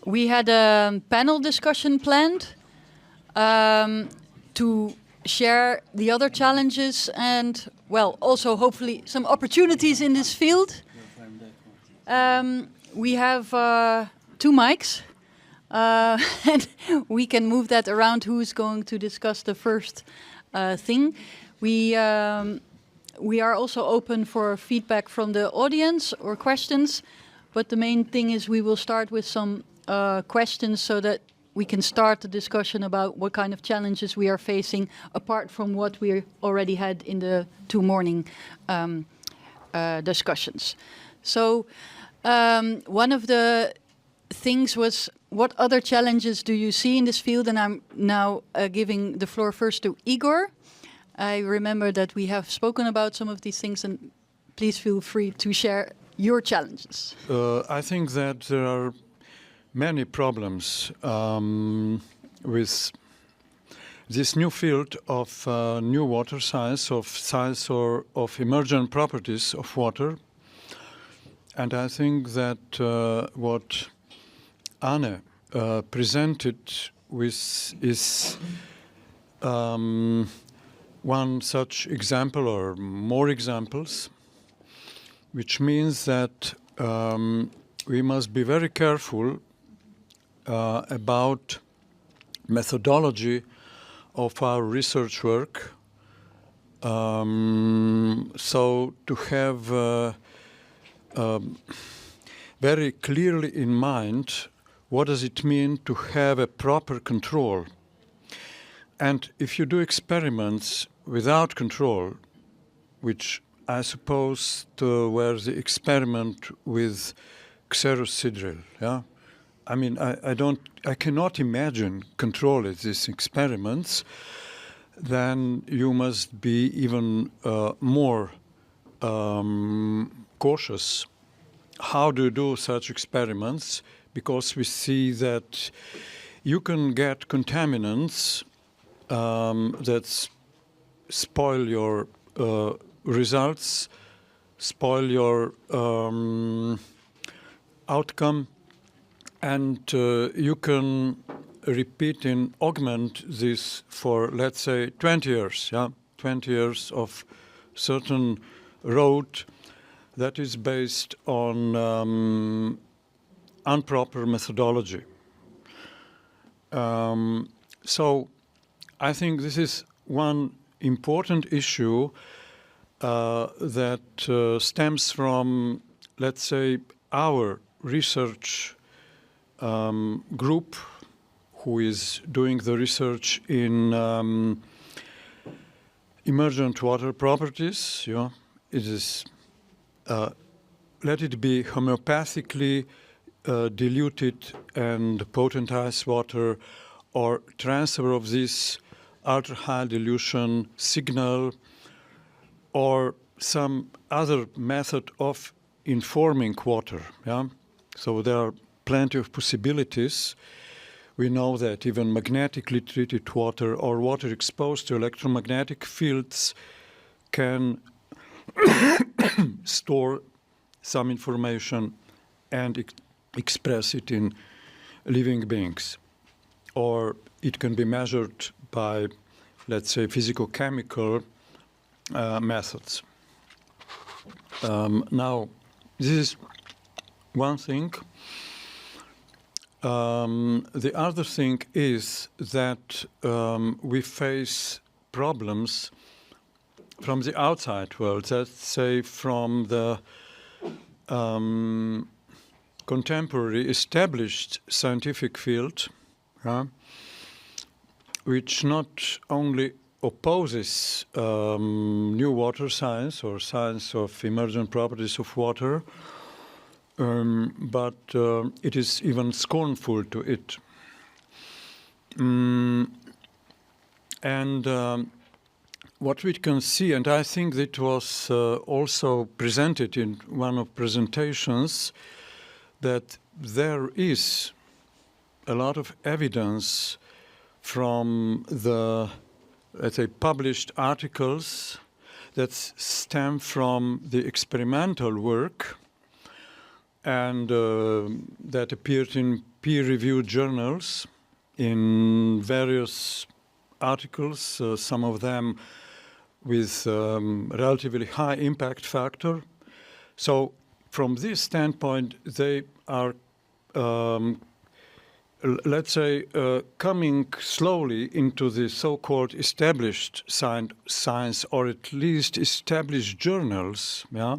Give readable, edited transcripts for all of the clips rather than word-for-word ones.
We had a panel discussion planned to share the other challenges and, well, also hopefully some opportunities in this field. We have 2 mics, and we can move that around who's going to discuss the first thing. We are also open for feedback from the audience or questions, but the main thing is we will start with some questions so that we can start the discussion about what kind of challenges we are facing, apart from what we already had in the 2 morning discussions. So one of the things was, what other challenges do you see in this field? And I'm now giving the floor first to Igor. I remember that we have spoken about some of these things, and please feel free to share your challenges. I think that there are many problems with this new field of new water science, or of emergent properties of water. And I think that what Anne presented with is one such example, or more examples, which means that we must be very careful about methodology of our research work. So to have very clearly in mind what does it mean to have a proper control. And if you do experiments without control, which I suppose were the experiment with xerocidril, yeah? I mean, I cannot imagine control of these experiments. Then you must be even more cautious. How do you do such experiments? Because we see that you can get contaminants that spoil your results, spoil your outcome, and you can repeat and augment this for, let's say, 20 years, yeah? 20 years of certain road that is based on improper methodology. So I think this is one important issue that stems from, let's say, our research group who is doing the research in emergent water properties. You know, it is let it be homeopathically diluted and potentized water, or transfer of this ultra-high dilution signal, or some other method of informing water. Yeah? So there are plenty of possibilities. We know that even magnetically treated water or water exposed to electromagnetic fields can store some information and express it in living beings. Or it can be measured by, let's say, physicochemical methods. Now, this is one thing. The other thing is that we face problems from the outside world, let's say from the contemporary established scientific field, which not only opposes new water science or science of emergent properties of water, but it is even scornful to it. And what we can see, and I think it was also presented in one of presentations, that there is a lot of evidence from the, let's say, published articles that stem from the experimental work and that appeared in peer-reviewed journals in various articles, some of them with relatively high impact factor. So from this standpoint, they are, let's say, coming slowly into the so-called established science, or at least established journals, yeah?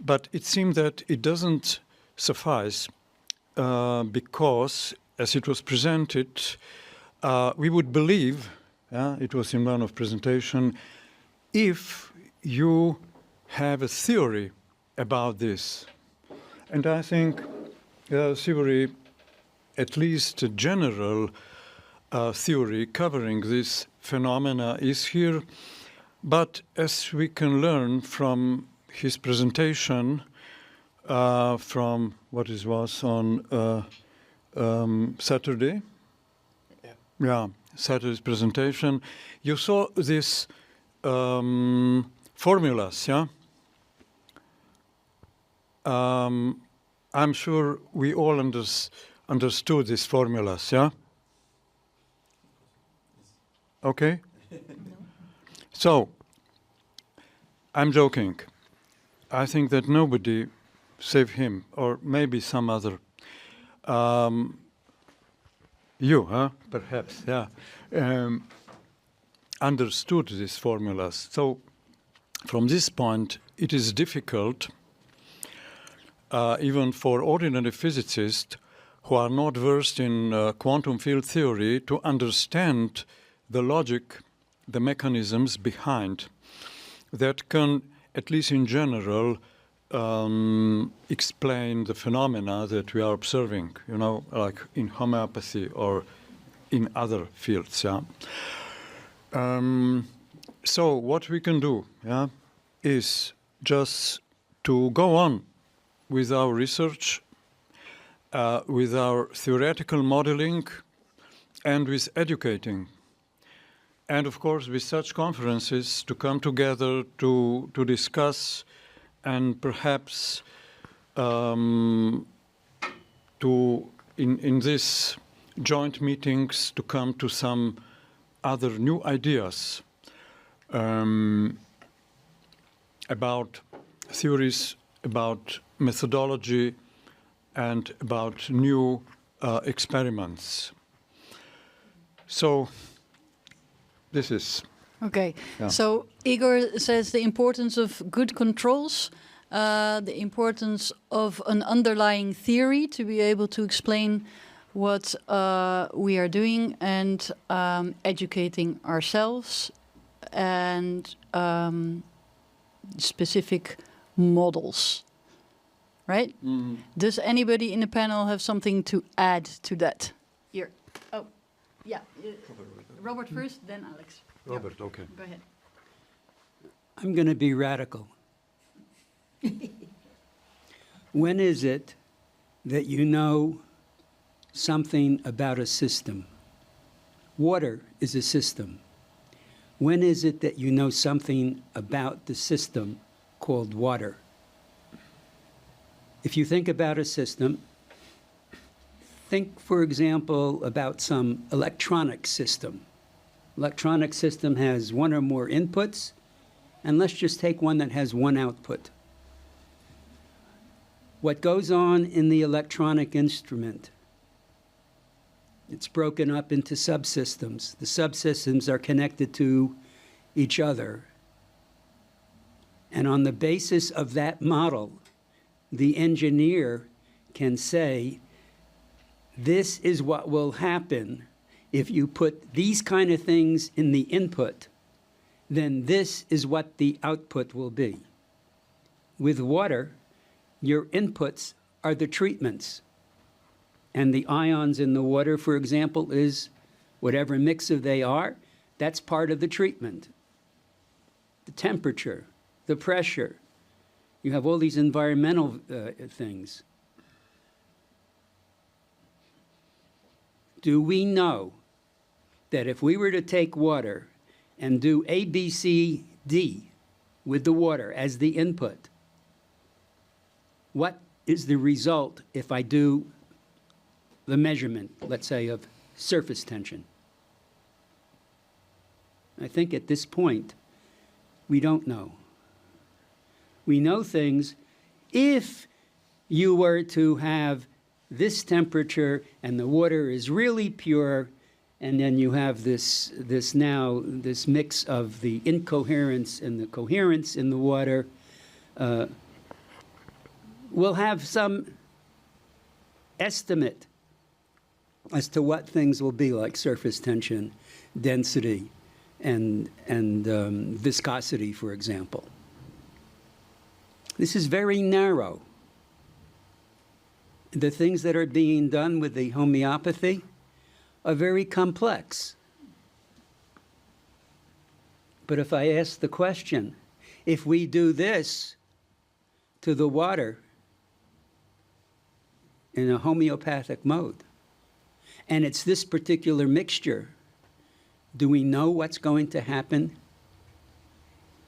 But it seems that it doesn't suffice because, as it was presented, we would believe, it was in one of presentation, if you have a theory about this. And I think theory, at least a general theory covering this phenomena is here. But as we can learn from his presentation, from what it was on Saturday, yeah, Saturday's presentation, you saw these formulas, yeah? I'm sure we all understood these formulas, yeah? Okay? So, I'm joking. I think that nobody, save him, or maybe some other, you, huh? Perhaps, yeah, understood these formulas. So, from this point, it is difficult, even for ordinary physicists who are not versed in quantum field theory, to understand the logic, the mechanisms behind that can, at least in general, explain the phenomena that we are observing, you know, like in homeopathy or in other fields, yeah. So what we can do, yeah, is just to go on with our research, with our theoretical modeling, and with educating. And of course, with such conferences, to come together to discuss and perhaps in these joint meetings to come to some other new ideas about theories, about methodology, and about new experiments. So this is... Okay, yeah. So Igor says the importance of good controls, the importance of an underlying theory to be able to explain what we are doing, and educating ourselves, and specific models, right? Mm. Does anybody in the panel have something to add to that? Here. Oh, yeah. Robert first, then Alex. Robert, okay. Go ahead. I'm going to be radical. When is it that you know something about a system? Water is a system. When is it that you know something about the system called water? If you think about a system, think, for example, about some electronic system. Electronic system has one or more inputs, and let's just take one that has one output. What goes on in the electronic instrument, it's broken up into subsystems. The subsystems are connected to each other. And on the basis of that model, the engineer can say, this is what will happen if you put these kind of things in the input, then this is what the output will be. With water, your inputs are the treatments. And the ions in the water, for example, is whatever mix of they are, that's part of the treatment. The temperature, the pressure. You have all these environmental things. Do we know that if we were to take water and do A, B, C, D with the water as the input, what is the result if I do the measurement, let's say, of surface tension? I think at this point, we don't know. We know things. If you were to have this temperature and the water is really pure, and then you have this mix of the incoherence and the coherence in the water, we'll have some estimate as to what things will be like surface tension, density, and viscosity, for example. This is very narrow. The things that are being done with the homeopathy are very complex. But if I ask the question, if we do this to the water in a homeopathic mode, and it's this particular mixture, do we know what's going to happen?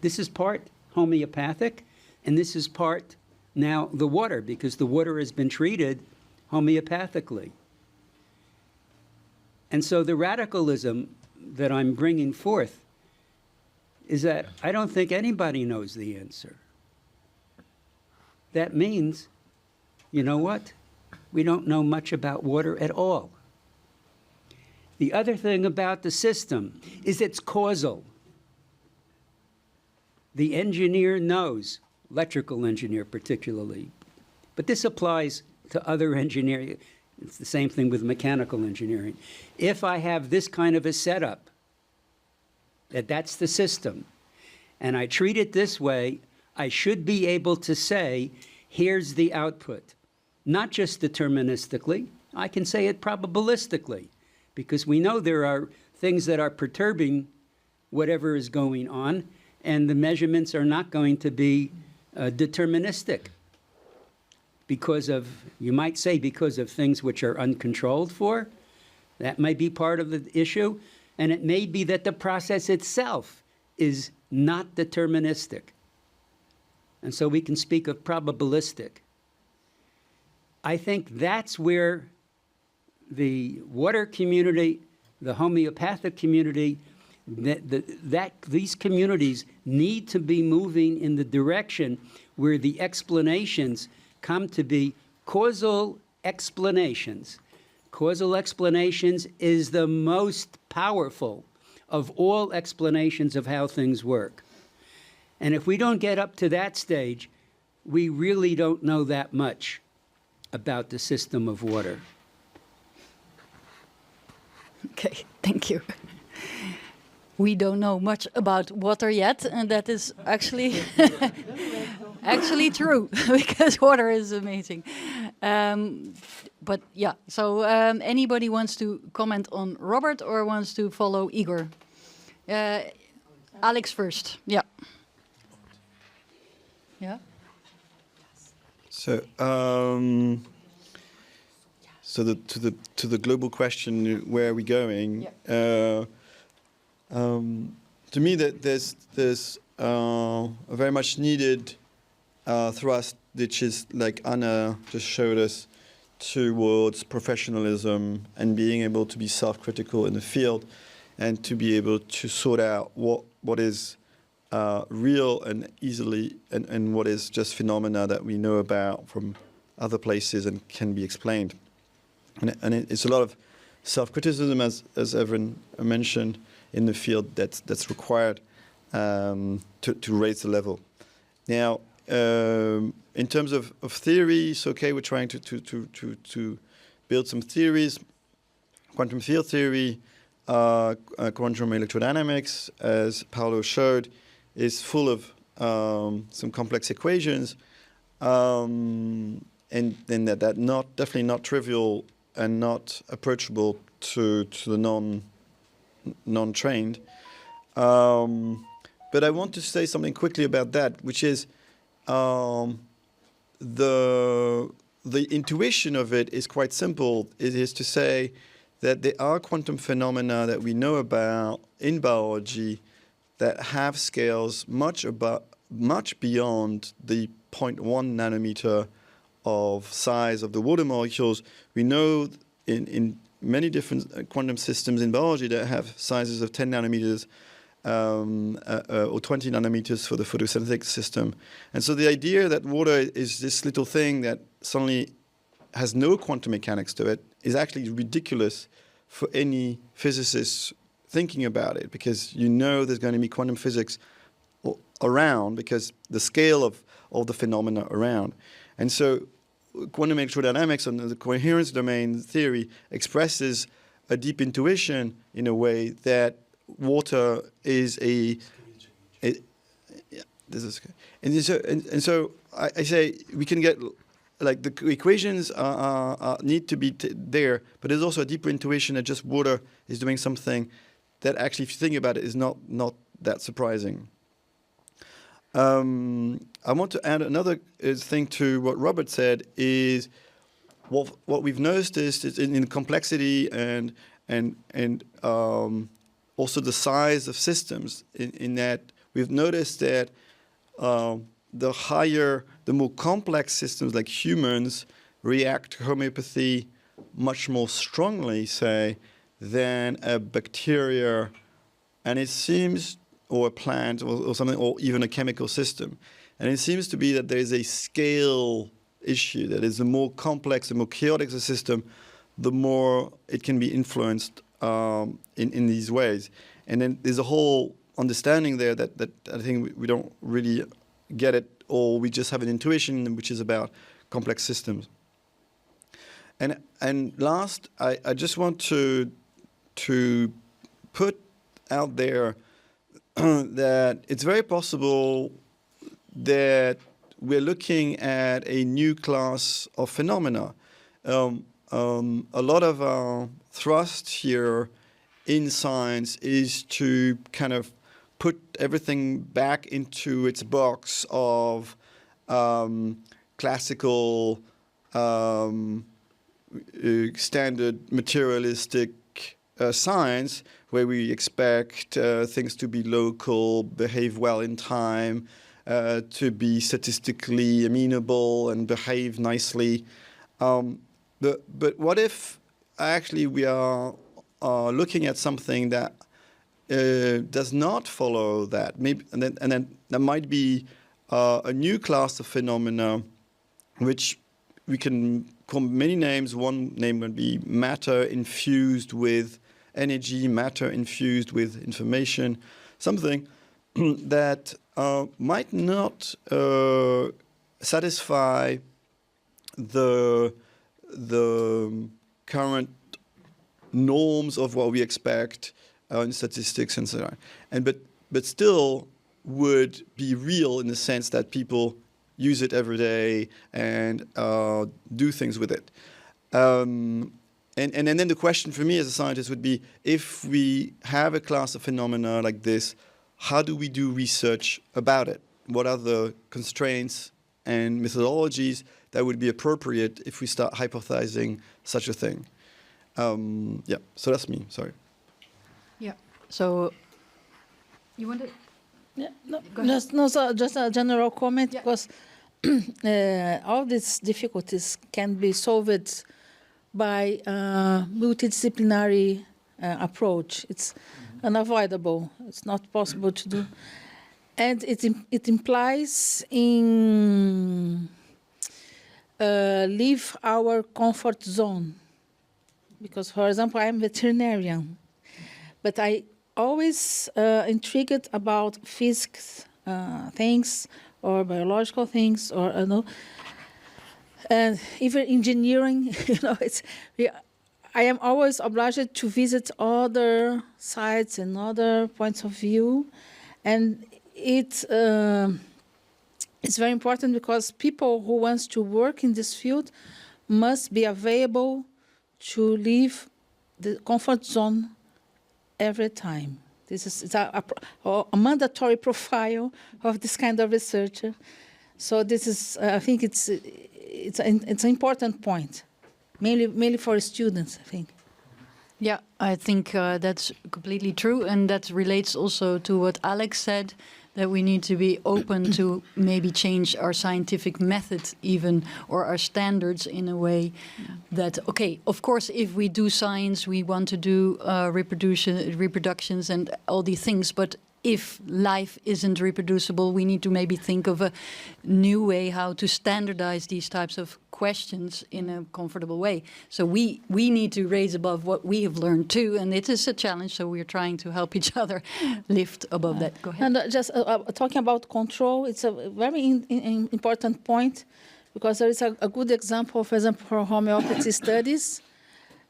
This is part homeopathic, and this is part now the water, because the water has been treated homeopathically. And so the radicalism that I'm bringing forth is that I don't think anybody knows the answer. That means, you know what? We don't know much about water at all. The other thing about the system is it's causal. The engineer knows, electrical engineer particularly, but this applies to other engineering. It's the same thing with mechanical engineering. If I have this kind of a setup, that's the system, and I treat it this way, I should be able to say, here's the output. Not just deterministically, I can say it probabilistically, because we know there are things that are perturbing whatever is going on, and the measurements are not going to be deterministic because of, you might say, because of things which are uncontrolled for. That might be part of the issue. And it may be that the process itself is not deterministic. And so we can speak of probabilistic. I think that's where the water community, the homeopathic community, these communities need to be moving in the direction where the explanations come to be causal explanations. Causal explanations is the most powerful of all explanations of how things work. And if we don't get up to that stage, we really don't know that much about the system of water. Okay, thank you. We don't know much about water yet, and that is actually actually true, because water is amazing. But yeah, so anybody wants to comment on Robert or wants to follow Igor? Alex first, yeah. Yeah. So, to the global question, where are we going? Yeah. To me, that there's a very much needed thrust, which is, like Anna just showed us, towards professionalism and being able to be self-critical in the field, and to be able to sort out what is real and easily, and what is just phenomena that we know about from other places and can be explained. And it's a lot of self-criticism, as Everine mentioned, in the field that's required to raise the level. Now, in terms of theories, okay, we're trying to build some theories. Quantum field theory, quantum electrodynamics, as Paolo showed, is full of some complex equations, and that definitely not trivial and not approachable to the non-trained. But I want to say something quickly about that, which is the intuition of it is quite simple. It is to say that there are quantum phenomena that we know about in biology that have scales much beyond the 0.1 nanometer of size of the water molecules. We know in many different quantum systems in biology that have sizes of 10 nanometers or 20 nanometers for the photosynthetic system. And so the idea that water is this little thing that suddenly has no quantum mechanics to it is actually ridiculous for any physicist thinking about it, because you know there's going to be quantum physics around because the scale of all the phenomena around. And so quantum electrodynamics and the coherence domain theory expresses a deep intuition in a way that water is yeah, this is good. And so I say we can get, like, the equations need to be there, but there's also a deeper intuition that just water is doing something that actually, if you think about it, is not that surprising. I want to add another thing to what Robert said, is what we've noticed is in complexity and also the size of systems, in that we've noticed that the more complex systems like humans react to homeopathy much more strongly, say, than a bacteria, and it seems, or a plant or something, or even a chemical system. And it seems to be that there is a scale issue, that is, the more complex, the more chaotic the system, the more it can be influenced in these ways. And then there's a whole understanding there that I think we don't really get it, or we just have an intuition which is about complex systems. And last, I just want to put out there that it's very possible that we're looking at a new class of phenomena. A lot of our thrust here in science is to kind of put everything back into its box of classical, standard materialistic science, where we expect things to be local, behave well in time, to be statistically amenable and behave nicely. But what if actually we are looking at something that does not follow that? Maybe, and then there might be a new class of phenomena, which we can call many names. One name would be matter infused with energy, matter infused with information, something that might not satisfy the current norms of what we expect in statistics and so on, but still would be real in the sense that people use it every day and do things with it. And then the question for me as a scientist would be, if we have a class of phenomena like this, how do we do research about it? What are the constraints and methodologies that would be appropriate if we start hypothesizing such a thing? Yeah, so that's me, sorry. Yeah, so you want to? Yeah, so just a general comment, yeah. Because all these difficulties can be solved by multidisciplinary approach. It's unavoidable. It's not possible to do. And it implies in leave our comfort zone. Because, for example, I'm veterinarian, but I always intrigued about physics things or biological things, or and even engineering. I am always obliged to visit other sites and other points of view, and it's very important because people who want to work in this field must be available to leave the comfort zone every time. This is a mandatory profile of this kind of researcher. So this is, I think, it's an important point, mainly for students, I think. Yeah, I think that's completely true, and that relates also to what Alex said, that we need to be open to maybe change our scientific method even, or our standards in a way that, okay, of course, if we do science, we want to do reproductions and all these things, but if life isn't reproducible, we need to maybe think of a new way how to standardize these types of questions in a comfortable way. So we need to raise above what we have learned too, and it is a challenge, so we're trying to help each other lift above that. Go ahead. And just talking about control, it's a very important point, because there is a good example, for example, for homeopathy studies.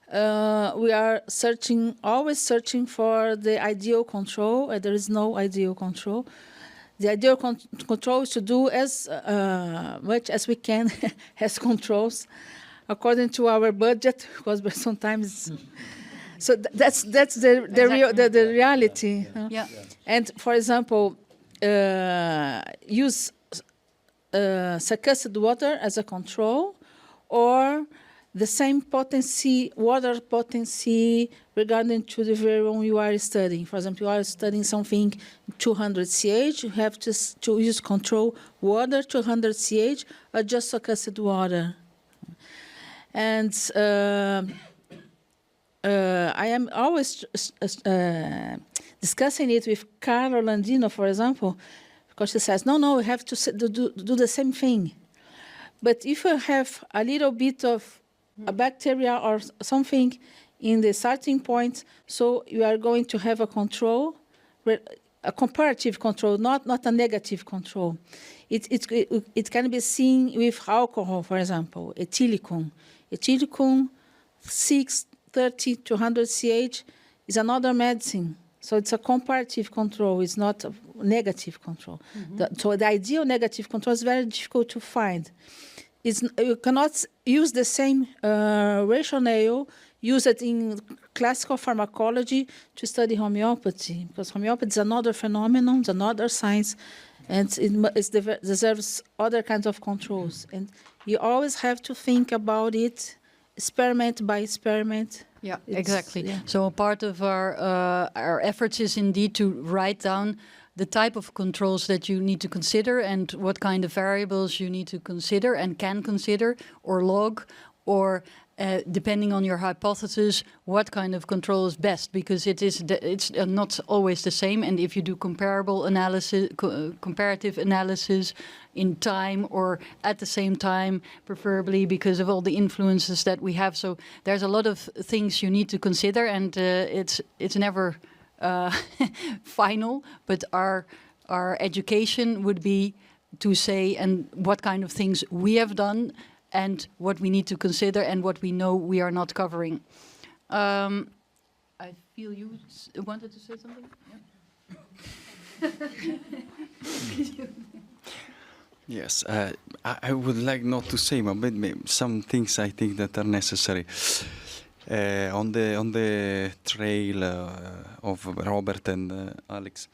We are always searching for the ideal control, and there is no ideal control. The ideal control is to do as much as we can as controls, according to our budget, because sometimes. So that's the reality. Yeah. And for example, use succussed water as a control, or the same potency, water potency, regarding to the variable you are studying. For example, you are studying something 200 CH, you have to use control water 200 CH, or just succussed water. And I am always discussing it with Carlo Landino, for example, because she says, no, we have to do the same thing. But if you have a little bit of a bacteria or something in the starting point, so you are going to have a control, a comparative control, not a negative control. It can be seen with alcohol, for example, ethylicum. Ethylicum 630 to 100 CH is another medicine. So it's a comparative control, it's not a negative control. So the ideal negative control is very difficult to find. You cannot use the same rationale, use it in classical pharmacology to study homeopathy, because homeopathy is another phenomenon, it's another science, and it deserves other kinds of controls. And you always have to think about it, experiment by experiment. Yeah, exactly. Yeah. So a part of our efforts is indeed to write down the type of controls that you need to consider and what kind of variables you need to consider and can consider or log, or depending on your hypothesis, what kind of control is best, because it's not always the same. And if you do comparative analysis in time or at the same time, preferably, because of all the influences that we have. So there's a lot of things you need to consider, and it's never final, but our education would be to say and what kind of things we have done and what we need to consider and what we know we are not covering. I feel you wanted to say something? Yeah. Yes, I would like not to say, but some things I think that are necessary. On the trail of Robert and Alex,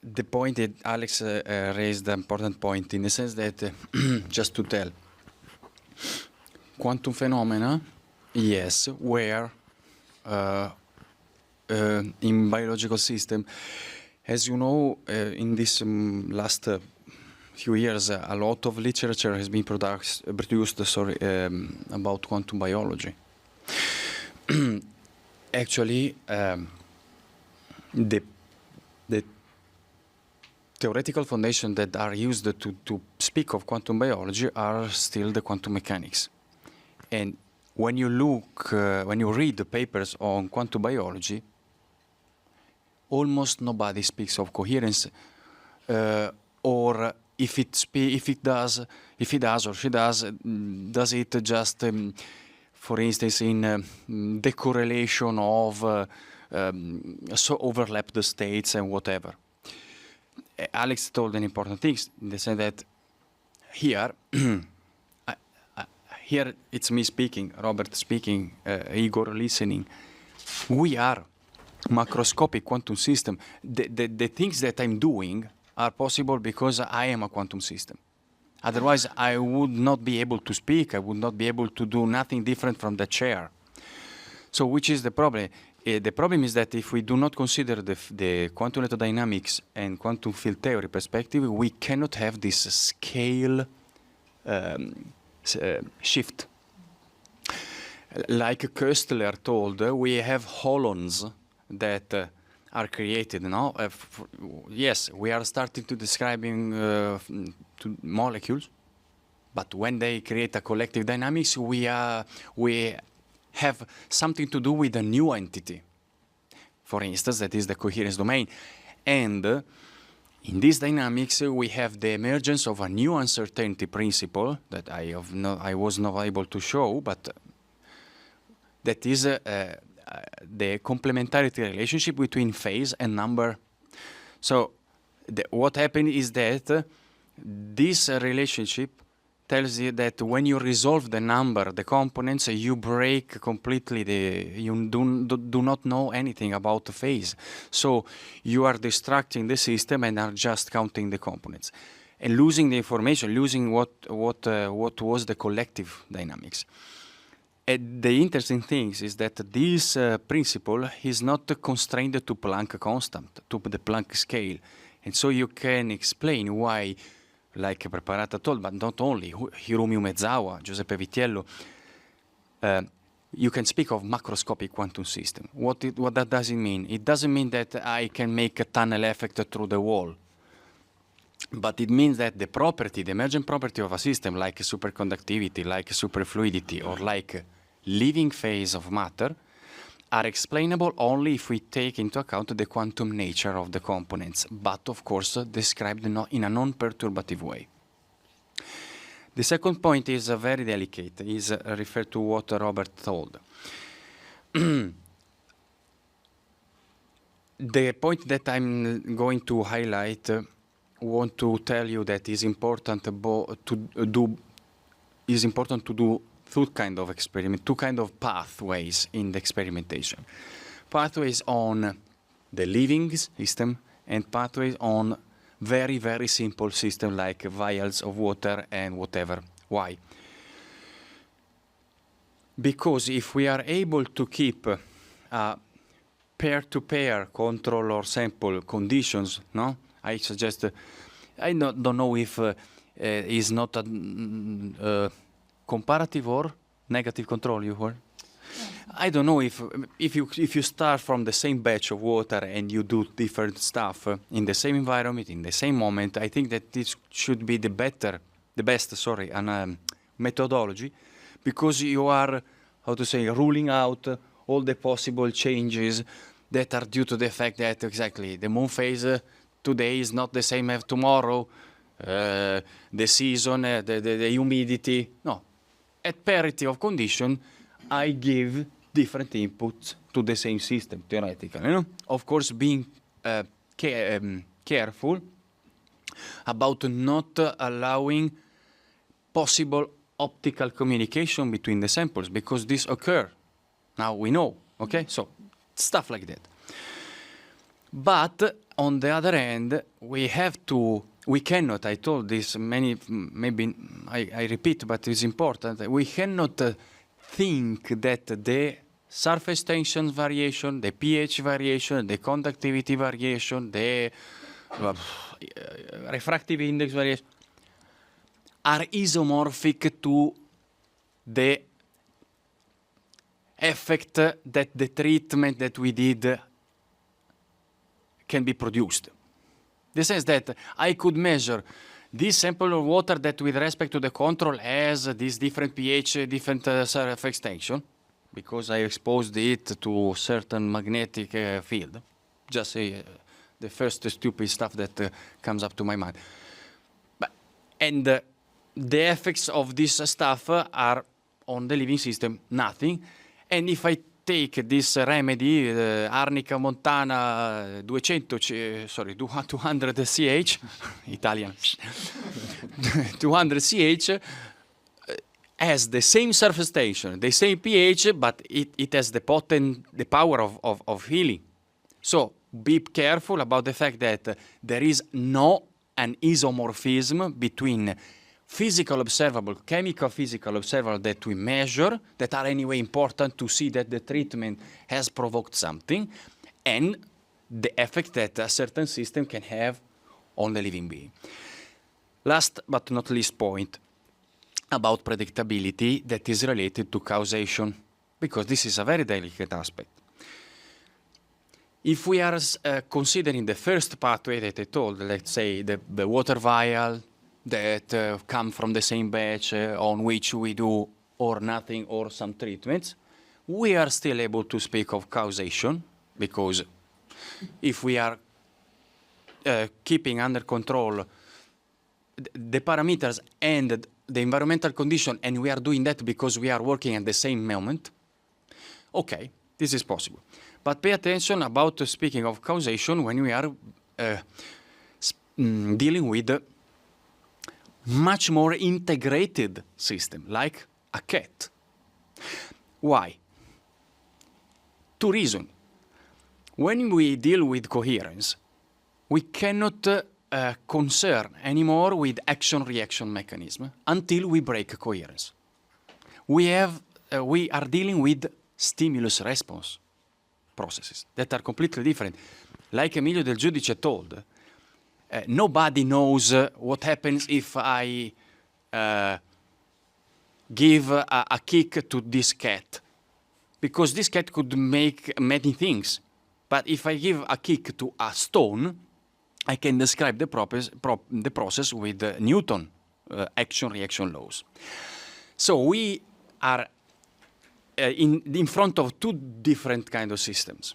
the point that Alex raised, an important point in the sense that, just to tell, quantum phenomena, yes, where in biological system, as you know, in this last few years, a lot of literature has been produced about quantum biology. Actually, the theoretical foundation that are used to speak of quantum biology are still the quantum mechanics. And when you look, when you read the papers on quantum biology, almost nobody speaks of coherence, or if it does or she does it just, for instance, in the correlation of so overlap the states and whatever. Alex told an important thing in the sense that here, here it's me speaking, Robert speaking, Igor listening. We are macroscopic quantum system. The things that I'm doing are possible because I am a quantum system. Otherwise, I would not be able to speak. I would not be able to do nothing different from the chair. So which is the problem? the problem is that if we do not consider the quantum electrodynamics and quantum field theory perspective, we cannot have this scale shift. Like Köstler told, we have holons that are created now. Yes, we are starting to describing to molecules, but when they create a collective dynamics, we have something to do with a new entity. For instance, that is the coherence domain. And in this dynamics, we have the emergence of a new uncertainty principle that I was not able to show, but that is the complementarity relationship between phase and number. So what happened is that this relationship tells you that when you resolve the number, the components, you break completely you do not know anything about the phase. So you are destructing the system and are just counting the components and losing the information, losing what was the collective dynamics. And the interesting thing is that this principle is not constrained to Planck constant, to the Planck scale. And so you can explain why, like Preparata told, but not only, Hiromi Umezawa, Giuseppe Vitiello, you can speak of macroscopic quantum system. What that does it mean? It doesn't mean that I can make a tunnel effect through the wall. But it means that the property, the emergent property of a system, like superconductivity, like superfluidity, or like living phase of matter, are explainable only if we take into account the quantum nature of the components, but of course described in a non-perturbative way. The second point is very delicate, is referred to what Robert told. The point that I'm going to highlight, want to tell you that is important to do two kind of experiment, two kind of pathways in the experimentation. Pathways on the living system and pathways on very, very simple system like vials of water and whatever. Why? Because if we are able to keep pair-to-pair control or sample conditions, no? I suggest, I don't know if is not a comparative or negative control you heard? I don't know if you start from the same batch of water and you do different stuff in the same environment, in the same moment, I think that this should be the best methodology, because you are, how to say, ruling out all the possible changes that are due to the fact that exactly the moon phase today is not the same as tomorrow, the season, the humidity. No. At parity of condition, I give different inputs to the same system, theoretically. You know? Of course, being careful about not allowing possible optical communication between the samples, because this occur. Now we know, okay? So, stuff like that. But, on the other hand, we cannot, I told this maybe I repeat, but it's important, we cannot think that the surface tension variation, the pH variation, the conductivity variation, the refractive index variation are isomorphic to the effect that the treatment that we did can be produced. This says that I could measure this sample of water that with respect to the control has this different pH, different surface tension, because I exposed it to certain magnetic field. Just the first stupid stuff that comes up to my mind. And the effects of this stuff are on the living system nothing. And if I take this remedy, Arnica Montana 200 CH, Italian, 200 CH, has the same surface tension, the same pH, but it has the power of healing. So be careful about the fact that there is no an isomorphism between physical observable, chemical physical observable that we measure, that are anyway important to see that the treatment has provoked something, and the effect that a certain system can have on the living being. Last but not least point about predictability that is related to causation, because this is a very delicate aspect. If we are considering the first pathway that I told, let's say the water vial that come from the same batch on which we do or nothing or some treatments, we are still able to speak of causation, because if we are keeping under control the parameters and the environmental condition, and we are doing that because we are working at the same moment, okay, this is possible. But pay attention about speaking of causation when we are dealing with much more integrated system, like a cat. Why? Two reasons. When we deal with coherence, we cannot concern anymore with action-reaction mechanism until we break coherence. We are dealing with stimulus-response processes that are completely different. Like Emilio Del Giudice told, nobody knows what happens if I give a kick to this cat, because this cat could make many things. But if I give a kick to a stone, I can describe the process with Newton action-reaction laws. So we are in front of two different kind of systems.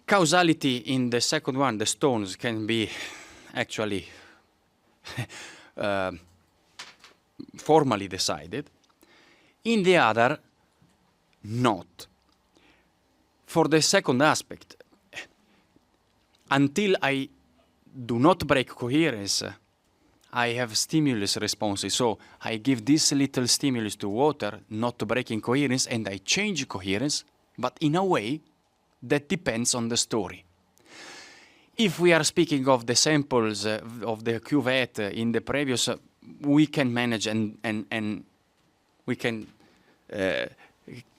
Causality in the second one, the stones, can be actually formally decided. In the other, not. For the second aspect, until I do not break coherence, I have stimulus responses. So I give this little stimulus to water, not breaking coherence, and I change coherence, but in a way that depends on the story. If we are speaking of the samples of the cuvette in the previous, we can manage and we can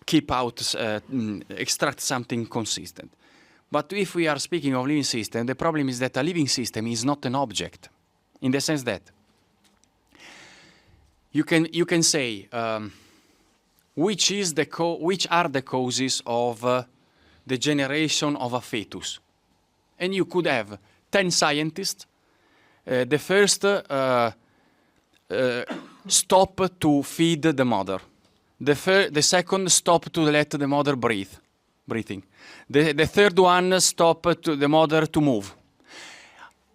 keep out, extract something consistent. But if we are speaking of living system, the problem is that a living system is not an object, in the sense that you can say which are the causes of the generation of a fetus, and you could have 10 scientists. The first stop to feed the mother. The second stop to let the mother breathing. The third one stop to the mother to move.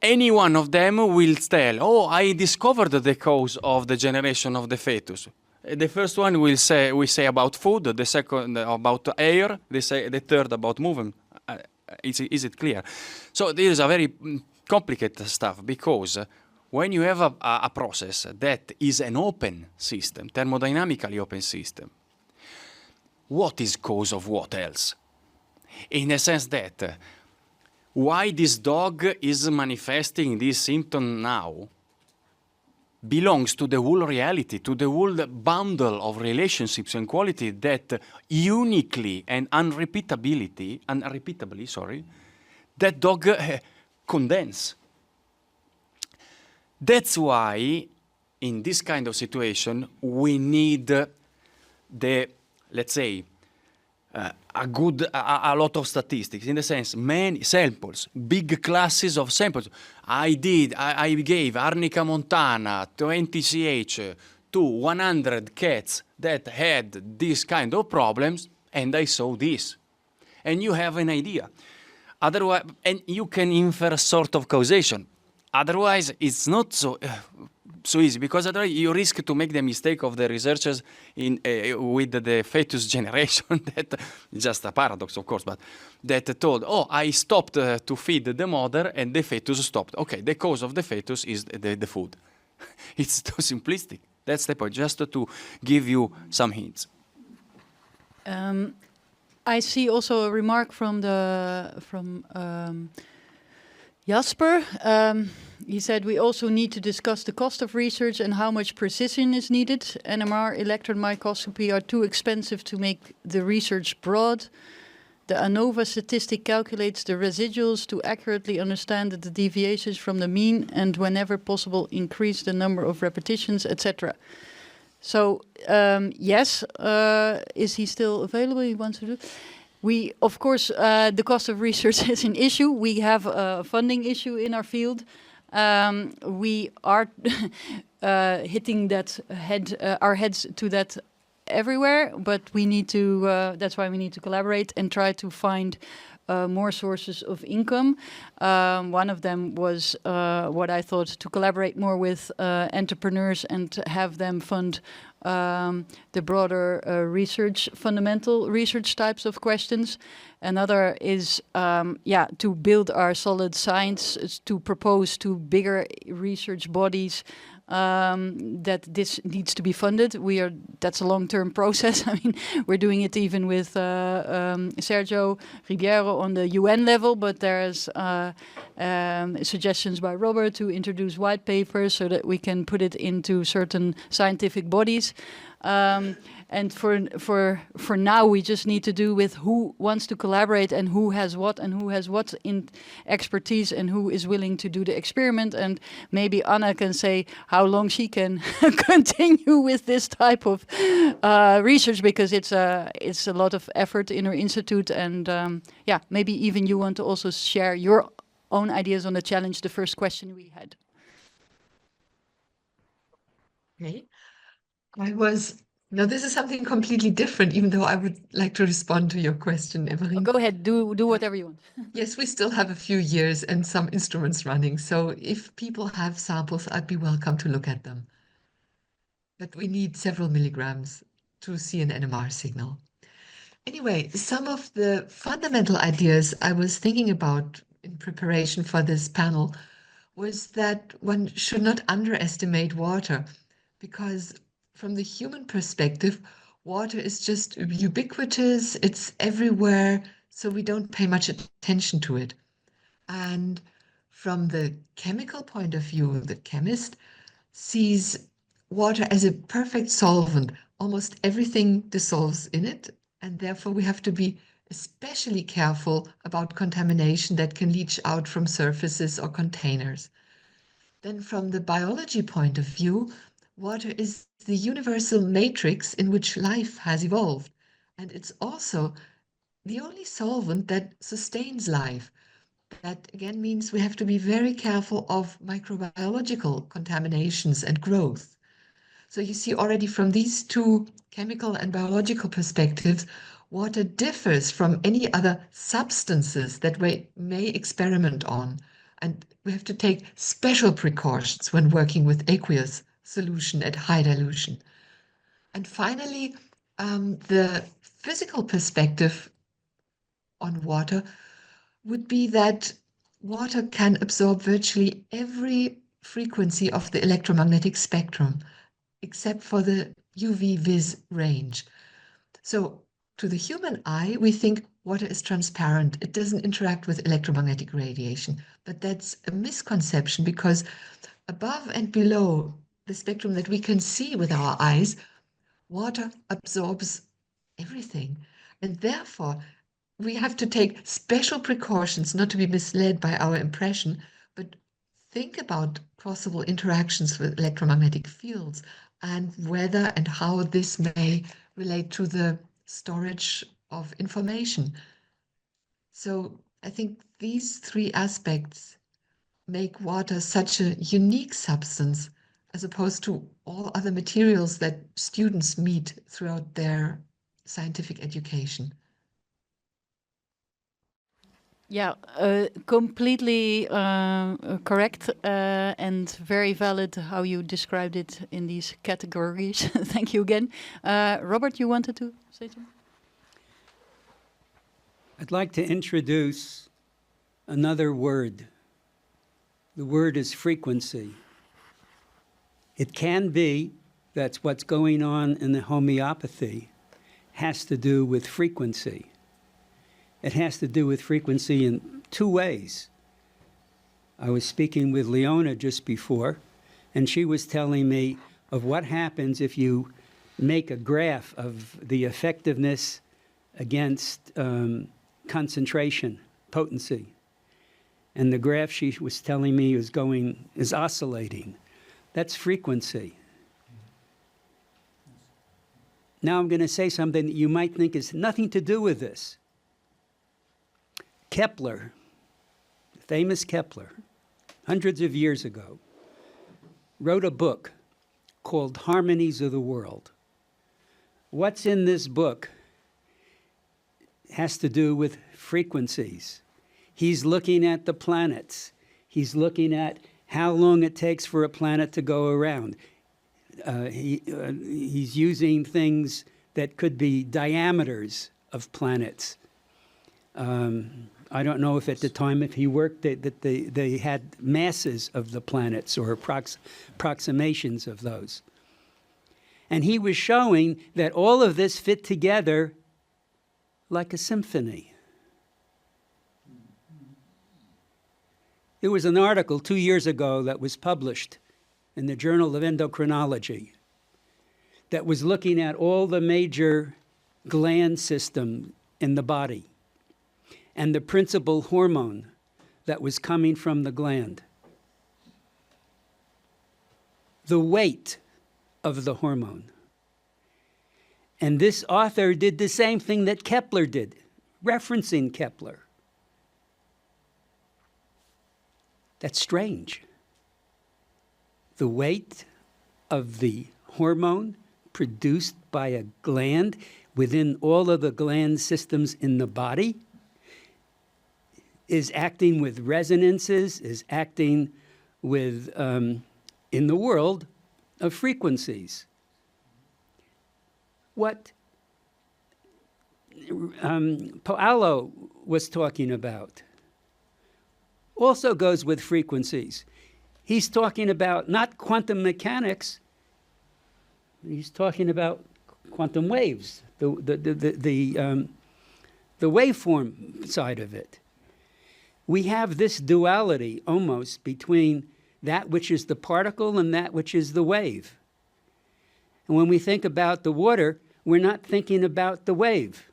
Any one of them will tell, oh, I discovered the cause of the generation of the fetus. The first one we say about food, the second about air, the third about movement. Is it clear? So this is a very complicated stuff, because when you have a process that is an open system, thermodynamically open system, what is cause of what else? In the sense that why this dog is manifesting this symptom now belongs to the whole reality, to the whole bundle of relationships and quality that uniquely and unrepeatably, that dog condense. That's why, in this kind of situation, we need let's say, a lot of statistics, in the sense, many samples, big classes of samples. I gave Arnica montana 20 CH to 100 cats that had this kind of problems, and I saw this. And you have an idea. Otherwise, and you can infer a sort of causation. Otherwise, it's not so easy, because otherwise you risk to make the mistake of the researchers with the fetus generation. That is just a paradox, of course, but that told, oh, I stopped to feed the mother and the fetus stopped. Okay, the cause of the fetus is the food. It's too simplistic. That's the point, just to give you some hints. I see also a remark from Jasper, he said we also need to discuss the cost of research and how much precision is needed. NMR, electron microscopy are too expensive to make the research broad. The ANOVA statistic calculates the residuals to accurately understand the deviations from the mean and whenever possible increase the number of repetitions, etc. So yes, is he still available? He wants to do. We, of course, the cost of research is an issue. We have a funding issue in our field. We are hitting that our heads to that everywhere, but we need to. That's why we need to collaborate and try to find more sources of income. One of them was what I thought, to collaborate more with entrepreneurs and to have them fund the broader research, fundamental research types of questions. Another is, to build our solid science, to propose to bigger research bodies that this needs to be funded. That's a long-term process. I mean, we're doing it even with Sergio Ribeiro on the UN level, but there's suggestions by Robert to introduce white papers so that we can put it into certain scientific bodies. And for now, we just need to do with who wants to collaborate and who has what in expertise and who is willing to do the experiment. And maybe Anna can say how long she can continue with this type of research, because it's a lot of effort in her institute. And maybe even you want to also share your own ideas on the challenge, the first question we had. Okay. Now this is something completely different, even though I would like to respond to your question, Everine. Go ahead, do whatever you want. Yes, we still have a few years and some instruments running, so if people have samples, I'd be welcome to look at them. But we need several milligrams to see an NMR signal. Anyway, some of the fundamental ideas I was thinking about in preparation for this panel was that one should not underestimate water, because from the human perspective, water is just ubiquitous, it's everywhere, so we don't pay much attention to it. And from the chemical point of view, the chemist sees water as a perfect solvent. Almost everything dissolves in it, and therefore we have to be especially careful about contamination that can leach out from surfaces or containers. Then from the biology point of view, water is the universal matrix in which life has evolved. And it's also the only solvent that sustains life. That again means we have to be very careful of microbiological contaminations and growth. So you see already from these two chemical and biological perspectives, water differs from any other substances that we may experiment on. And we have to take special precautions when working with aqueous solution at high dilution. And finally, the physical perspective on water would be that water can absorb virtually every frequency of the electromagnetic spectrum, except for the UV-Vis range. So to the human eye, we think water is transparent. It doesn't interact with electromagnetic radiation. But that's a misconception, because above and below the spectrum that we can see with our eyes, water absorbs everything. And therefore, we have to take special precautions not to be misled by our impression, but think about possible interactions with electromagnetic fields and whether and how this may relate to the storage of information. So I think these three aspects make water such a unique substance as opposed to all other materials that students meet throughout their scientific education. Yeah, completely correct and very valid how you described it in these categories. Thank you again. Robert, you wanted to say something? I'd like to introduce another word. The word is frequency. It can be that what's going on in the homeopathy has to do with frequency. It has to do with frequency in two ways. I was speaking with Leoni just before, and she was telling me of what happens if you make a graph of the effectiveness against concentration, potency. And the graph she was telling me is oscillating. That's frequency. Now I'm going to say something that you might think has nothing to do with this. Kepler, famous Kepler, hundreds of years ago, wrote a book called Harmonies of the World. What's in this book has to do with frequencies. He's looking at the planets. He's looking at how long it takes for a planet to go around. He's using things that could be diameters of planets. I don't know if at the time if he worked that they had masses of the planets or approximations of those. And he was showing that all of this fit together like a symphony. There was an article 2 years ago that was published in the Journal of Endocrinology that was looking at all the major gland system in the body and the principal hormone that was coming from the gland. The weight of the hormone. And this author did the same thing that Kepler did, referencing Kepler. That's strange. The weight of the hormone produced by a gland within all of the gland systems in the body is acting with resonances, is acting with, in the world of frequencies. What Paolo was talking about also goes with frequencies. He's talking about not quantum mechanics, he's talking about quantum waves, the waveform side of it. We have this duality almost between that which is the particle and that which is the wave. And when we think about the water, we're not thinking about the wave.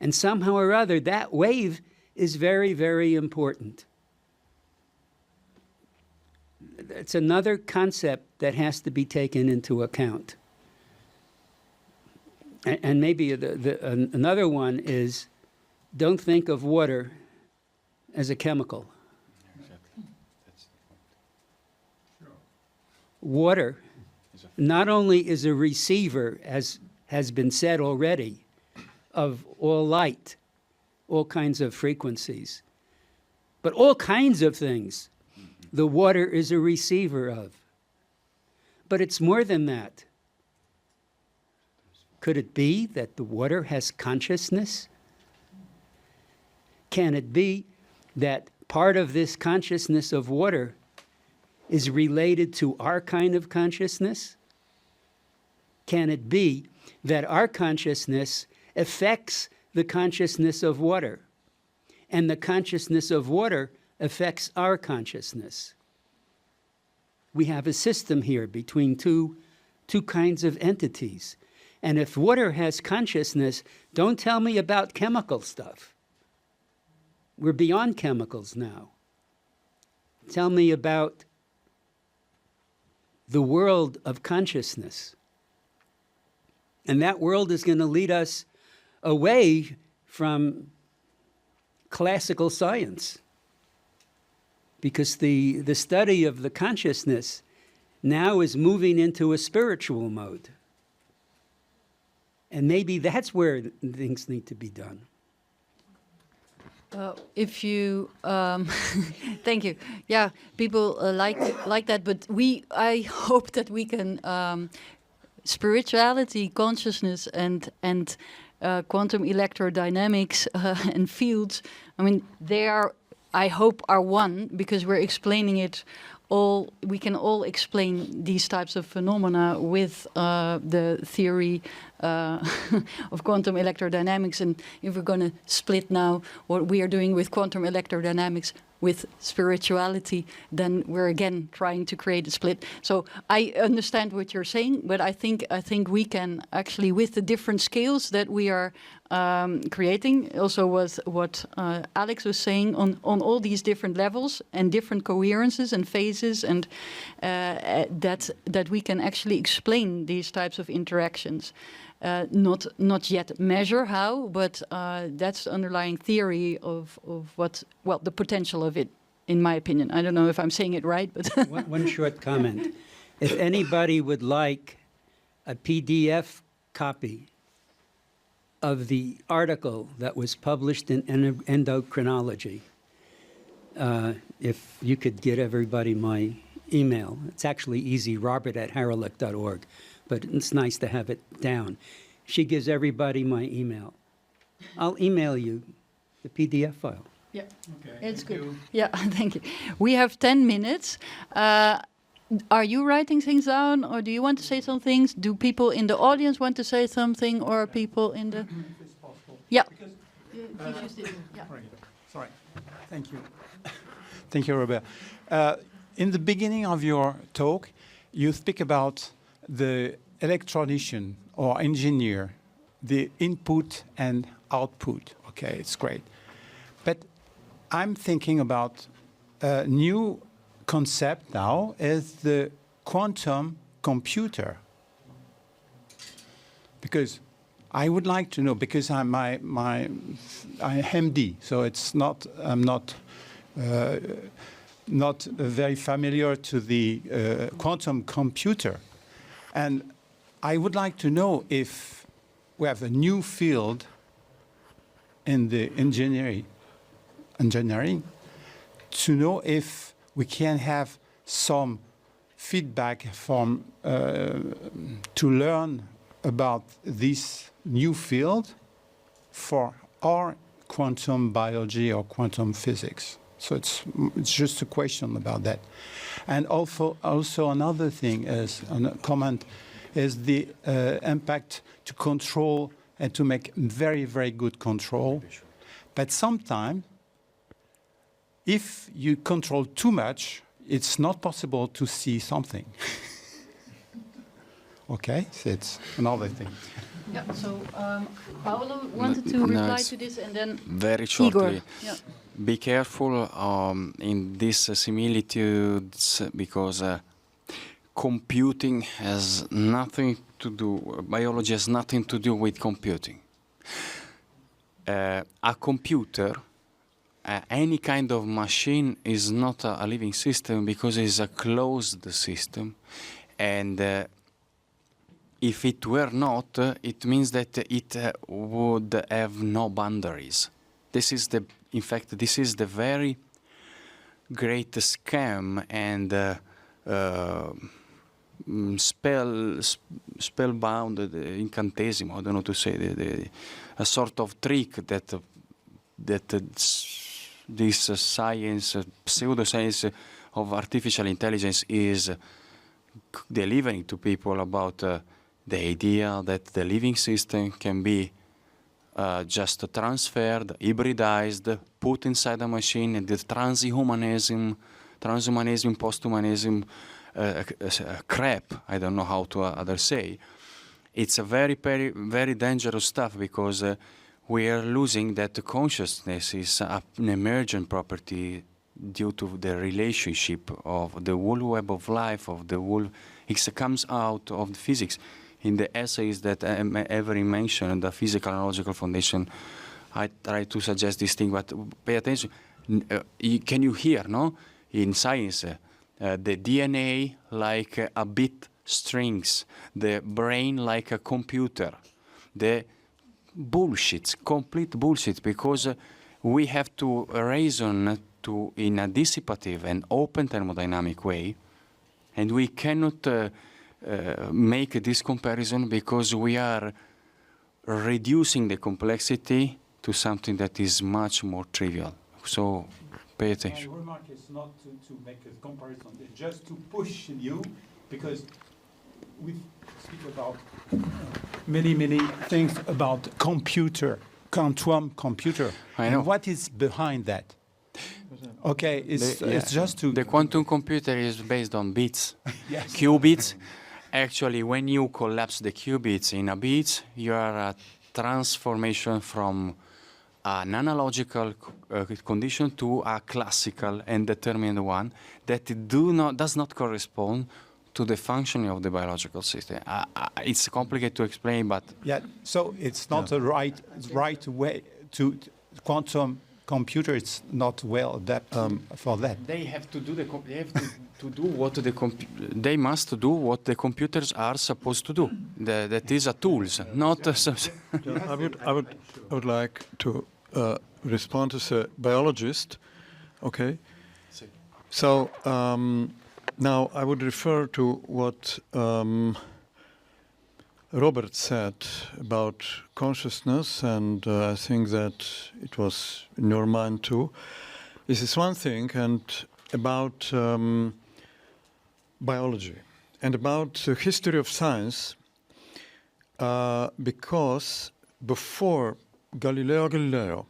And somehow or other, that wave is very, very important. It's another concept that has to be taken into account. And maybe another one is, don't think of water as a chemical. Exactly. That's the point. Water not only is a receiver, as has been said already, of all light, all kinds of frequencies, but all kinds of things the water is a receiver of. But it's more than that. Could it be that the water has consciousness? Can it be that part of this consciousness of water is related to our kind of consciousness? Can it be that our consciousness affects the consciousness of water, and the consciousness of water affects our consciousness? We have a system here between two kinds of entities. And if water has consciousness, don't tell me about chemical stuff. We're beyond chemicals now. Tell me about the world of consciousness. And that world is going to lead us away from classical science, because the study of the consciousness now is moving into a spiritual mode. And maybe that's where things need to be done. If you, thank you. Yeah, people like that, but I hope that we can, spirituality, consciousness, and quantum electrodynamics and fields. I mean, they are, I hope, are one, because we're explaining it all. We can all explain these types of phenomena with the theory of quantum electrodynamics. And if we're going to split now what we are doing with quantum electrodynamics with spirituality, then we're again trying to create a split. So I understand what you're saying, but I think we can actually, with the different scales that we are creating, also was what Alex was saying, on all these different levels and different coherences and phases, and that we can actually explain these types of interactions. Not yet measure how, but that's the underlying theory of what, well, the potential of it, in my opinion. I don't know if I'm saying it right, but One short comment. If anybody would like a PDF copy of the article that was published in Endocrinology, if you could get everybody my email. It's actually easy, robert@haralick.org, but it's nice to have it down. She gives everybody my email. I'll email you the PDF file. yeah, okay, it's good. Yeah, thank you. We have 10 minutes. Are you writing things down, or do you want to say some things? Do people in the audience want to say something, or people in the... If it's possible. Yeah. Yeah. Sorry. Thank you. Thank you, Robert. In the beginning of your talk, you speak about the electronician or engineer, the input and output. Okay, it's great. But I'm thinking about a new concept now is the quantum computer. Because I would like to know, because I'm MD, so I'm not very familiar to the quantum computer. And I would like to know if we have a new field in the engineering to know if we can have some feedback from to learn about this new field for our quantum biology or quantum physics. So it's just a question about that. And also another thing is, a comment, is the impact to control and to make very, very good control. But sometimes, if you control too much, it's not possible to see something. Okay, so it's another thing. Yeah, so Paolo wanted to reply to this, and then very shortly. Igor. Yeah. Be careful in these similitudes, because computing has nothing to do, biology has nothing to do with computing. A computer, any kind of machine, is not a living system because it's a closed system. And if it were not, it means that it would have no boundaries. In fact, this is the very great scam and spellbound incantesimo, I don't know to say, a sort of trick that this science, pseudoscience of artificial intelligence is delivering to people about the idea that the living system can be just transferred, hybridized, put inside a machine, and the transhumanism, posthumanism, crap, I don't know how to other say. It's a very, very, very dangerous stuff, because we are losing that consciousness is an emergent property due to the relationship of the whole web of life, of the whole, it comes out of the physics. In the essays that Everine mentioned, the physical and logical foundation, I try to suggest this thing, but pay attention. Can you hear, no? In science, the DNA like a bit strings, the brain like a computer. The bullshit, complete bullshit, because we have to reason in a dissipative and open thermodynamic way, and we cannot make this comparison because we are reducing the complexity to something that is much more trivial. So pay attention. My remark is not to make a comparison, it's just to push you, because we speak about many things about computer, quantum computer. I know. And what is behind that? Okay, it's just to... The quantum computer is based on bits, Yes. qubits. Actually, when you collapse the qubits in a bit, you are a transformation from an analogical condition to a classical and determined one that does not correspond to the functioning of the biological system. It's complicated to explain, but Yeah, so it's not a right way to quantum computer. It's not well adapted for that. they have to do what they must do what the computers are supposed to do. That is a tools, not a I would like to respond as a biologist. Okay. So now I would refer to what Robert said about consciousness, and I think that it was in your mind too. This is one thing, and about biology and about the history of science, because before Galileo Galilei,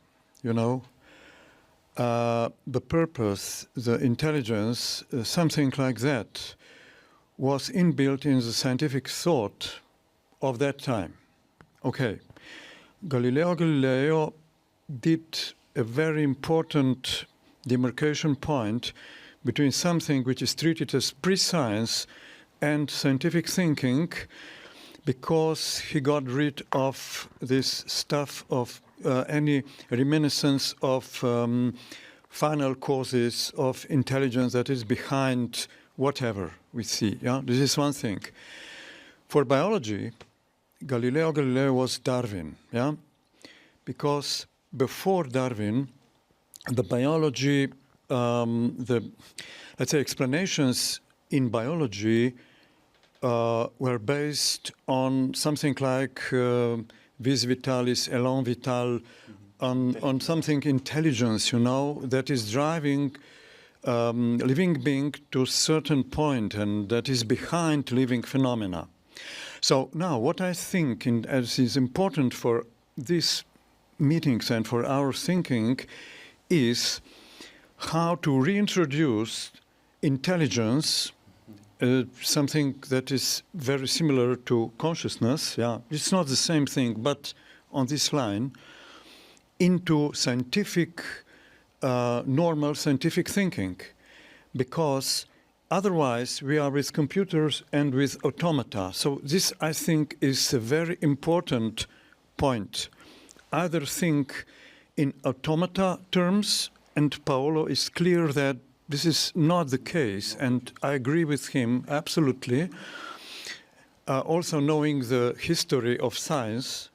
the purpose, the intelligence, something like that, was inbuilt in the scientific thought of that time. Okay, Galileo Galilei did a very important demarcation point between something which is treated as pre-science and scientific thinking, because he got rid of this stuff of any reminiscence of final causes of intelligence that is behind whatever we see. Yeah, this is one thing. For biology, Galileo Galilei was Darwin. Yeah, because before Darwin, the biology, let's say, explanations in biology were based on something like vis vitalis, elan vital, on something intelligence, that is driving living being to a certain point, and that is behind living phenomena. So now what I think as is important for these meetings and for our thinking is how to reintroduce intelligence, something that is very similar to consciousness. Yeah, it's not the same thing, but on this line, into scientific, normal scientific thinking, because otherwise we are with computers and with automata. So this, I think, is a very important point. Either think in automata terms, and Paolo is clear that this is not the case, and I agree with him absolutely. Also knowing the history of science,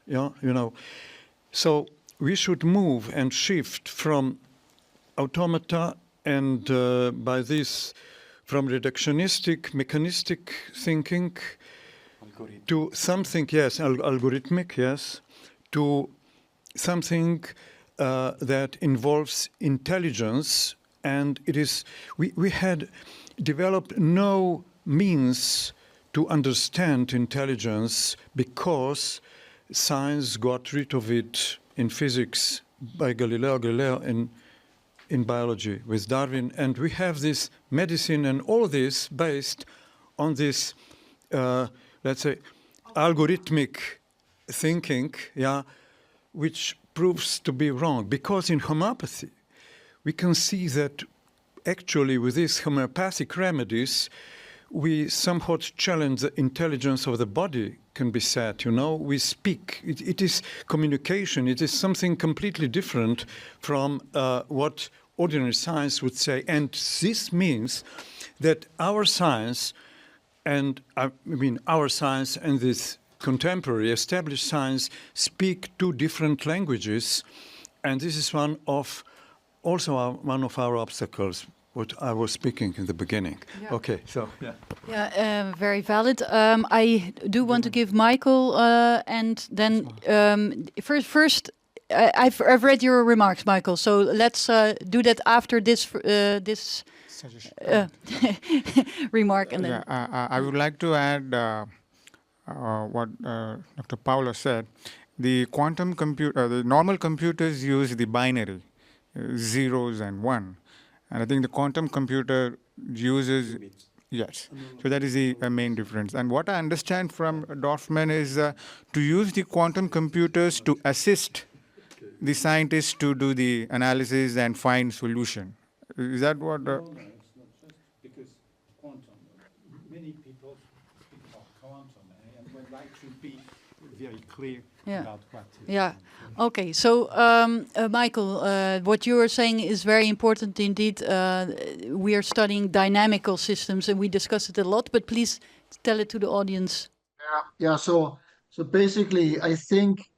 so we should move and shift from automata and by this, from reductionistic, mechanistic thinking to something, algorithmic, to something that involves intelligence. And it is, we had developed no means to understand intelligence because science got rid of it in physics by Galileo Galilei, in biology with Darwin. And we have this medicine and all this based on this, let's say, algorithmic thinking, which proves to be wrong. Because in homeopathy, we can see that actually with these homeopathic remedies, we somewhat challenge the intelligence of the body, can be said. We speak. It is communication. It is something completely different from what ordinary science would say. And this means that our science, and our science and this contemporary established science, speak two different languages. And this is one of our obstacles, what I was speaking in the beginning. Yeah. Okay, so very valid. I do want to give Michael, and then first, I've read your remarks, Michael. So let's do that after this remark, and then I would like to add what Dr. Paolo said, the quantum computer, the normal computers use the binary, zeros and one. And I think the quantum computer uses, yes. So that is the main difference. And what I understand from Dorfman is to use the quantum computers to assist the scientists to do the analysis and find solution. Is that what? No, it's not just because quantum. Many people speak about quantum, and would like to be very clear about what. Yeah. Okay. So, Michael, what you are saying is very important indeed. We are studying dynamical systems, and we discussed it a lot. But please tell it to the audience. Yeah. So basically, I think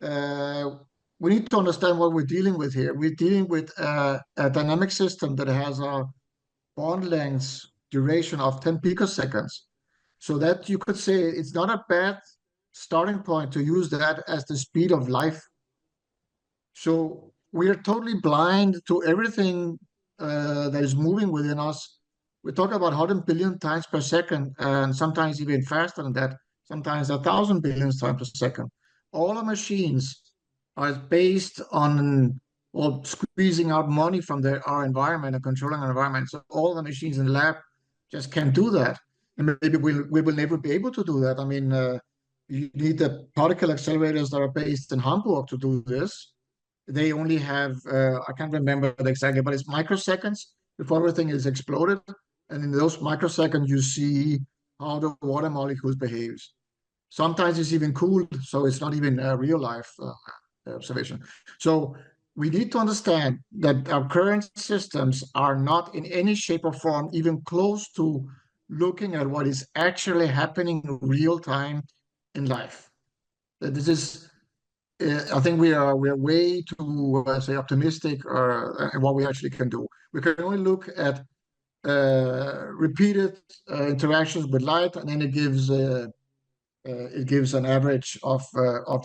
we need to understand what we're dealing with here. We're dealing with a dynamic system that has a bond length duration of 10 picoseconds. So that you could say it's not a bad starting point to use that as the speed of life. So we are totally blind to everything that is moving within us. We talk about 100 billion times per second, and sometimes even faster than that, sometimes 1,000 billion times per second. All the machines are based on squeezing out money from our environment and controlling our environment. So all the machines in the lab just can't do that. And maybe we will never be able to do that. I mean, you need the particle accelerators that are based in Hamburg to do this. They only have, I can't remember exactly, but it's microseconds before everything is exploded. And in those microseconds, you see how the water molecules behaves. Sometimes it's even cooled, so it's not even a real life observation. So we need to understand that our current systems are not in any shape or form even close to looking at what is actually happening in real time in life. This is, I think we are way too say optimistic in what we actually can do. We can only look at repeated interactions with light, and then it gives an average of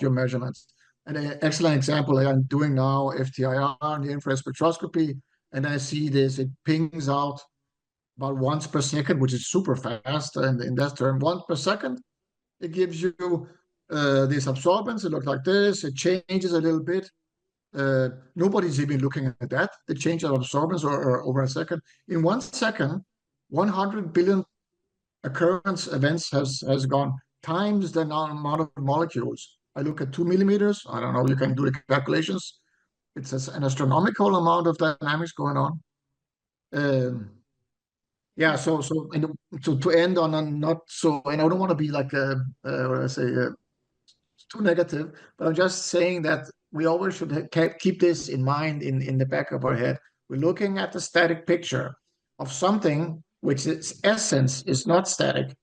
your measurements. And an excellent example I'm doing now, FTIR, the infrared spectroscopy, and I see this, it pings out about once per second, which is super fast. And in that term, once per second, it gives you these absorbance. It looks like this. It changes a little bit. Nobody's even looking at that. The change of absorbance or over a second. In 1 second, 100 billion occurrence events has gone times the amount of molecules. I look at 2 millimeters. I don't know. You can do the calculations. It's an astronomical amount of dynamics going on. Yeah. So to end on a not so, and I don't want to be like what I say too negative, but I'm just saying that we always should keep this in mind in the back of our head. We're looking at the static picture of something which its essence is not static.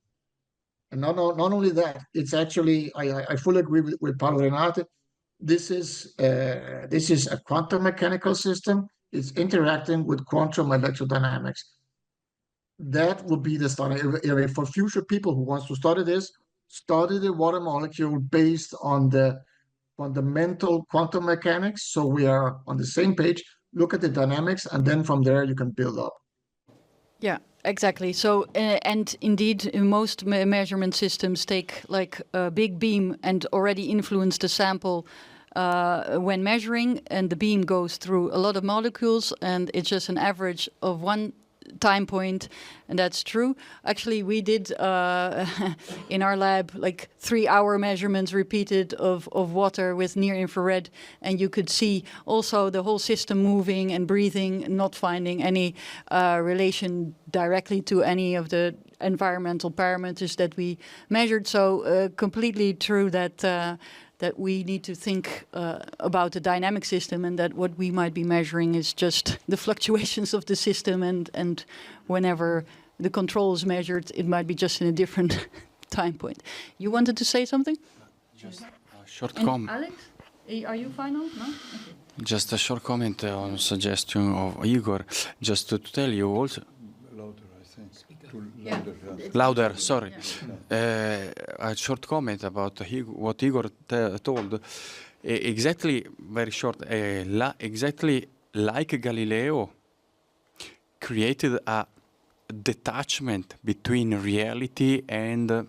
And not only that, it's actually, I fully agree with Paolo Renati. This is a quantum mechanical system. It's interacting with quantum electrodynamics. That would be the starting area for future people who wants to study this. Study the water molecule based on the fundamental quantum mechanics. So we are on the same page. Look at the dynamics, and then from there you can build up. Yeah, exactly. So, and indeed, most measurement systems take like a big beam and already influence the sample when measuring, and the beam goes through a lot of molecules, and it's just an average of one time point, and that's true. Actually, we did in our lab like 3-hour measurements repeated of water with near infrared, and you could see also the whole system moving and breathing, not finding any relation directly to any of the environmental parameters that we measured. So completely true that that we need to think about the dynamic system, and that what we might be measuring is just the fluctuations of the system, and whenever the control is measured, it might be just in a different time point. You wanted to say something? Just a short comment. Alex, are you final? No? Okay. Just a short comment on suggestion of Igor, just to tell you also. Louder, sorry. Yeah. A short comment about what Igor told. Exactly, very short. Exactly like Galileo created a detachment between reality and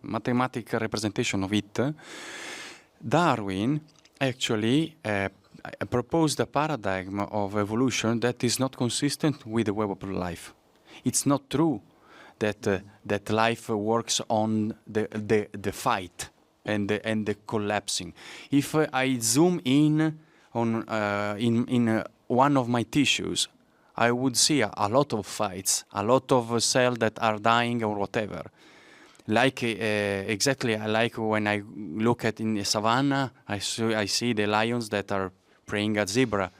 mathematic representation of it, Darwin actually proposed a paradigm of evolution that is not consistent with the web of life. It's not true that that life works on the fight and the collapsing. If I zoom in on in one of my tissues, I would see a lot of fights, a lot of cells that are dying or whatever. Like exactly like when I look at in the savannah, I see the lions that are preying at zebra.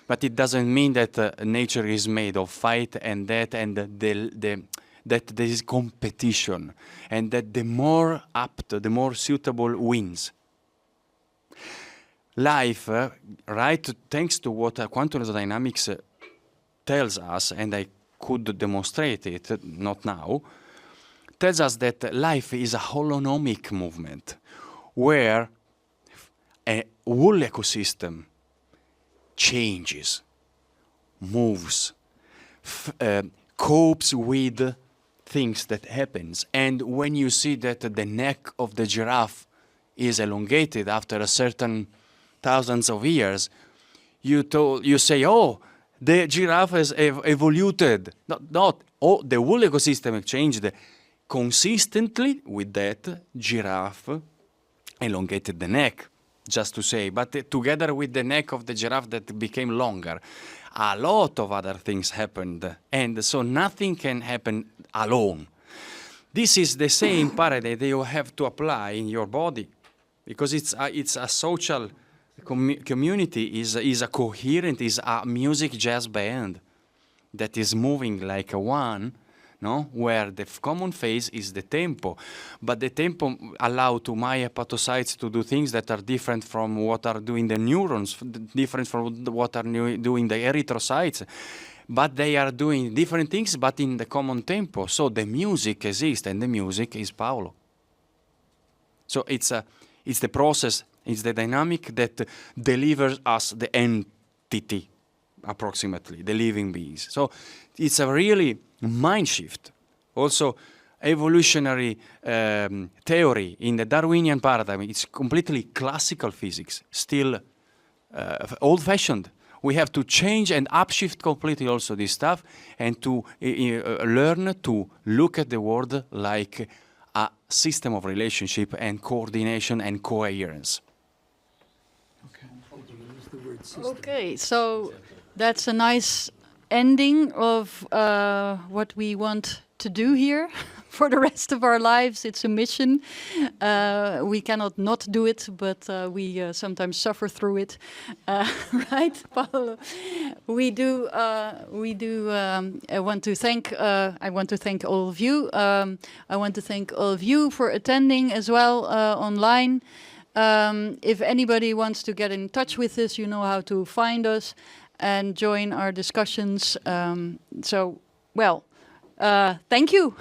But it doesn't mean that nature is made of fight and that and that there is competition and that the more apt, the more suitable wins. Life, right, thanks to what quantum dynamics tells us, and I could demonstrate it, not now, tells us that life is a holonomic movement where a whole ecosystem changes, moves, copes with things that happens. And when you see that the neck of the giraffe is elongated after a certain thousands of years, you say, oh, the giraffe has evoluted. Not oh, the whole ecosystem changed. Consistently with that, giraffe elongated the neck, just to say, but together with the neck of the giraffe that became longer, a lot of other things happened, and so nothing can happen alone. This is the same paradigm that you have to apply in your body, because it's a social community, is a coherent, is a music jazz band that is moving like a one, no? Where the common phase is the tempo, but the tempo allow to my hepatocytes to do things that are different from what are doing the neurons, different from what are doing the erythrocytes, but they are doing different things, but in the common tempo. So the music exists, and the music is Paolo. So it's the process, it's the dynamic that delivers us the entity, approximately, the living beings. So it's a really mind shift. Also, evolutionary theory in the Darwinian paradigm, it's completely classical physics, still old-fashioned. We have to change and upshift completely also this stuff, and to learn to look at the world like a system of relationship and coordination and coherence. Okay, so that's a nice ending of what we want to do here for the rest of our lives. It's a mission. We cannot not do it, but we sometimes suffer through it, right, Paolo? We do. I want to thank. I want to thank all of you. I want to thank all of you for attending as well online. If anybody wants to get in touch with us, you know how to find us and join our discussions. Thank you.